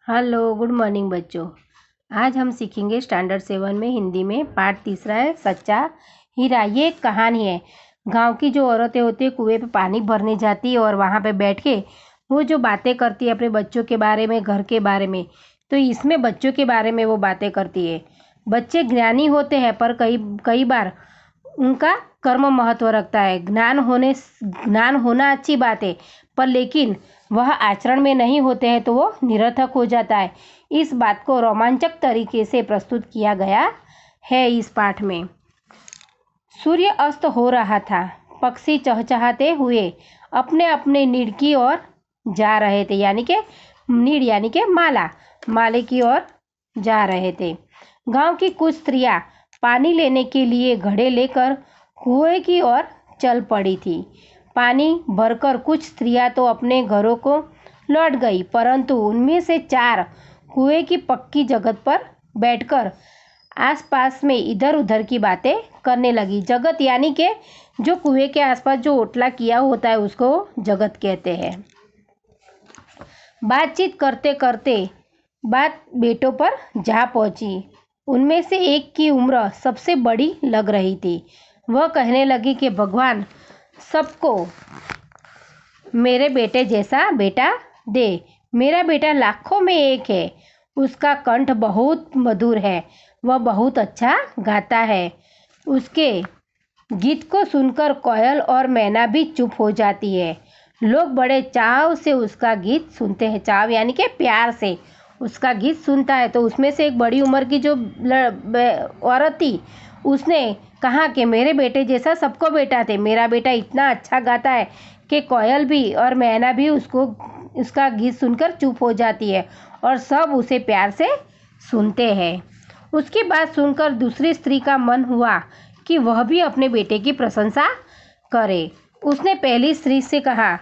Hello, good morning बच्चों। आज हम सीखेंगे स्टैंडर्ड 7 में हिंदी में पाठ तीसरा है सच्चा हीरा। ये एक कहानी है। गांव की जो औरतें होती है कुएं पे पानी भरने जाती है और वहाँ पे बैठ के वो जो बातें करती है अपने बच्चों के बारे में, घर के बारे में, तो इसमें बच्चों के बारे में वो बातें करती है। बच्चे ज्ञानी होते हैं पर कई कई बार उनका कर्म महत्व रखता है। ज्ञान होना अच्छी बात है, पर लेकिन वह आचरण में नहीं होते हैं तो वो निरर्थक हो जाता है। इस बात को रोमांचक तरीके से प्रस्तुत किया गया है इस पाठ में। सूर्य अस्त हो रहा था। पक्षी चहचहाते हुए अपने अपने नीड़ की ओर जा रहे थे, यानी कि नीड़ यानी कि माले की ओर जा रहे थे। गांव की कुछ स्त्रियां पानी लेने के लिए घड़े लेकर कुएं की ओर चल पड़ी थी। पानी भरकर कुछ स्त्रियां तो अपने घरों को लौट गई, परंतु उनमें से 4 कुएं की पक्की जगह पर बैठकर आसपास में इधर उधर की बातें करने लगी। जगत यानी कि जो कुएं के आसपास जो ओटला किया होता है उसको जगत कहते हैं। बातचीत करते करते बात बेटों पर जा पहुंची। उनमें से एक की उम्र सबसे बड़ी लग रही थी। वह कहने लगी कि भगवान सबको मेरे बेटे जैसा बेटा दे। मेरा बेटा लाखों में एक है। उसका कंठ बहुत मधुर है। वह बहुत अच्छा गाता है। उसके गीत को सुनकर कोयल और मैना भी चुप हो जाती है। लोग बड़े चाव से उसका गीत सुनते हैं। चाव यानी कि प्यार से उसका गीत सुनता है। तो उसमें से एक बड़ी उम्र की जो औरत थी उसने कहा कि मेरे बेटे जैसा सबको बेटा थे। मेरा बेटा इतना अच्छा गाता है कि कोयल भी और मैना भी उसका गीत सुनकर चुप हो जाती है और सब उसे प्यार से सुनते हैं। उसकी बात सुनकर दूसरी स्त्री का मन हुआ कि वह भी अपने बेटे की प्रशंसा करे। उसने पहली स्त्री से कहा,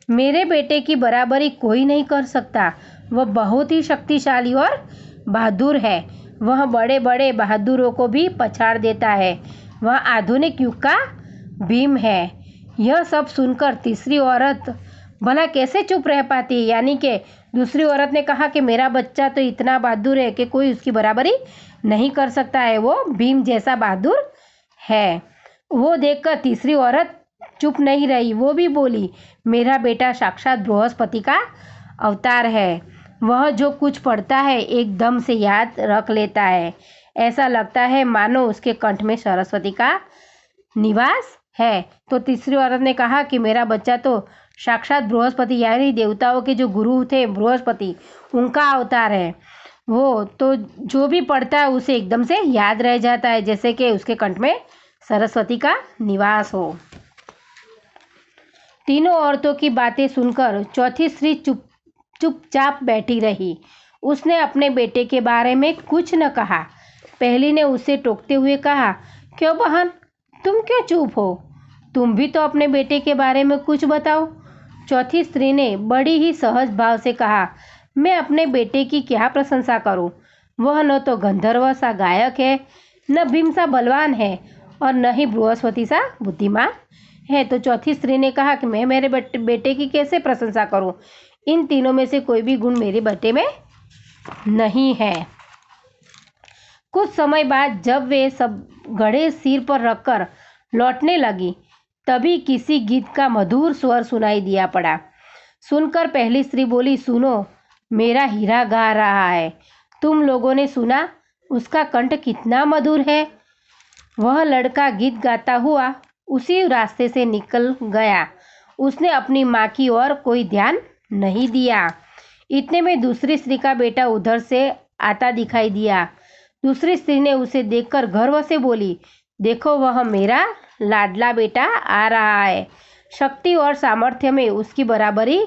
मेरे बेटे की बराबरी कोई नहीं कर सकता। वह बहुत ही शक्तिशाली और बहादुर है। वह बड़े बड़े बहादुरों को भी पछाड़ देता है। वह आधुनिक युग का भीम है। यह सब सुनकर तीसरी औरत भला कैसे चुप रह पाती है, यानी कि दूसरी औरत ने कहा कि मेरा बच्चा तो इतना बहादुर है कि कोई उसकी बराबरी नहीं कर सकता है। वो भीम जैसा बहादुर है। वो देखकर तीसरी औरत चुप नहीं रही। वो भी बोली, मेरा बेटा साक्षात बृहस्पति का अवतार है। वह जो कुछ पढ़ता है एकदम से याद रख लेता है। ऐसा लगता है मानो उसके कंठ में सरस्वती का निवास है। तो तीसरी औरत ने कहा कि मेरा बच्चा तो साक्षात बृहस्पति यानी देवताओं के जो गुरु थे बृहस्पति, उनका अवतार है। वो तो जो भी पढ़ता है उसे एकदम से याद रह जाता है, जैसे कि उसके कंठ में सरस्वती का निवास हो। तीनों औरतों की बातें सुनकर चौथी स्त्री चुपचाप बैठी रही। उसने अपने बेटे के बारे में कुछ न कहा। पहली ने उसे टोकते हुए कहा, क्यों बहन, तुम क्यों चुप हो? तुम भी तो अपने बेटे के बारे में कुछ बताओ। चौथी स्त्री ने बड़ी ही सहज भाव से कहा, मैं अपने बेटे की क्या प्रशंसा करूं? वह न तो गंधर्व सा गायक है, न भीम सा बलवान है और न ही बृहस्पति सा बुद्धिमान है। तो चौथी स्त्री ने कहा कि मैं मेरे बेटे की कैसे प्रशंसा करूं? इन तीनों में से कोई भी गुण मेरे बेटे में नहीं है। कुछ समय बाद जब वे सब घड़े सिर पर रखकर लौटने लगी, तभी किसी गीत का मधुर स्वर सुनाई दिया पड़ा। सुनकर पहली स्त्री बोली, सुनो, मेरा हीरा गा रहा है। तुम लोगों ने सुना? उसका कंठ कितना मधुर है। वह लड़का गीत गाता हुआ उसी रास्ते से निकल गया। उसने अपनी माँ की ओर कोई ध्यान नहीं दिया। इतने में दूसरी स्त्री का बेटा उधर से आता दिखाई दिया। दूसरी स्त्री ने उसे देखकर गर्व से बोली, देखो, वह मेरा लाडला बेटा आ रहा है। शक्ति और सामर्थ्य में उसकी बराबरी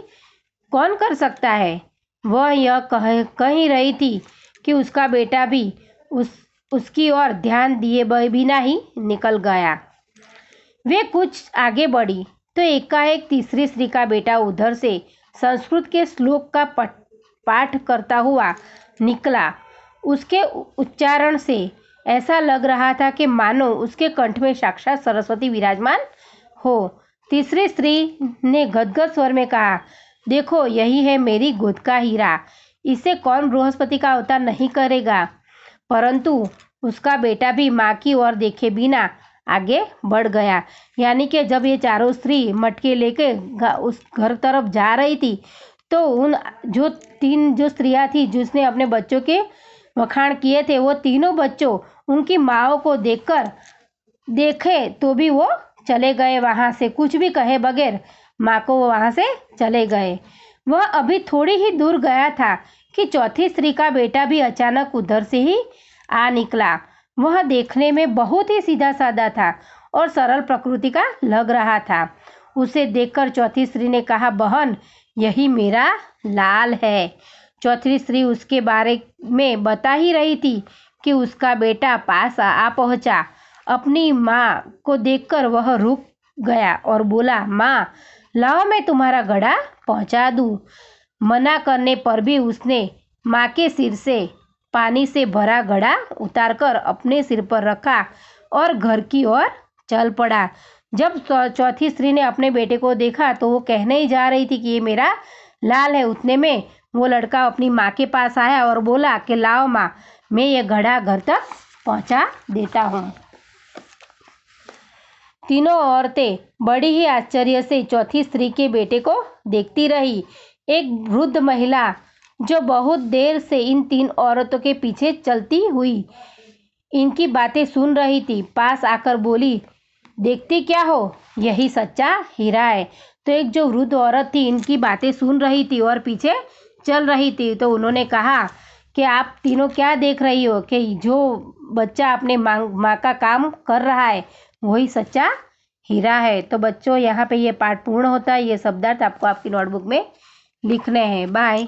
कौन कर सकता है? वह यह कह ही रही थी कि उसका बेटा भी उसकी ओर ध्यान दिए बिना ही निकल गया। वे कुछ आगे बढ़ी तो एकाएक तीसरी स्त्री का बेटा उधर से संस्कृत के श्लोक का पाठ करता हुआ निकला। उसके उच्चारण से ऐसा लग रहा था कि मानो उसके कंठ में साक्षात सरस्वती विराजमान हो। तीसरी स्त्री ने गदगद स्वर में कहा, देखो, यही है मेरी गोद का हीरा। इसे कौन बृहस्पति का अवतार नहीं करेगा। परंतु उसका बेटा भी माँ की ओर देखे बिना आगे बढ़ गया। यानी कि जब ये चारों स्त्री मटके लेके उस घर तरफ जा रही थी तो उन जो स्त्रियां थी जिसने अपने बच्चों के वखाण किए थे, वो तीनों बच्चों उनकी माँओं को देखे तो भी वो चले गए वहाँ से, कुछ भी कहे बगैर माँ को वो वहाँ से चले गए। वह अभी थोड़ी ही दूर गया था कि चौथी स्त्री का बेटा भी अचानक उधर से ही आ निकला। वह देखने में बहुत ही सीधा साधा था और सरल प्रकृति का लग रहा था। उसे देखकर चौथी स्त्री ने कहा, बहन, यही मेरा लाल है। चौथी स्त्री उसके बारे में बता ही रही थी कि उसका बेटा पास आ पहुंचा। अपनी माँ को देखकर वह रुक गया और बोला, माँ, लाओ मैं तुम्हारा घड़ा पहुंचा दूं। मना करने पर भी उसने माँ के सिर से पानी से भरा घड़ा उतारकर अपने सिर पर रखा और घर की ओर चल पड़ा। जब चौथी स्त्री ने अपने बेटे को देखा तो वो कहने ही जा रही थी कि ये मेरा लाल है, उतने में वो लड़का अपनी माँ के पास आया और बोला कि लाओ माँ, मैं ये घड़ा घर तक पहुँचा देता हूँ। तीनों औरतें बड़ी ही आश्चर्य से चौथी स्त्री के बेटे को देखती रही। एक वृद्ध महिला जो बहुत देर से इन तीन औरतों के पीछे चलती हुई इनकी बातें सुन रही थी, पास आकर बोली, देखती क्या हो, यही सच्चा हीरा है। तो एक जो वृद्ध औरत थी इनकी बातें सुन रही थी और पीछे चल रही थी, तो उन्होंने कहा कि आप तीनों क्या देख रही हो कि जो बच्चा अपने माँ का काम कर रहा है वही सच्चा हीरा है। तो बच्चों, यहाँ पे ये पाठ पूर्ण होता है। ये शब्दार्थ आपको आपकी नोटबुक में लिखने हैं। बाय।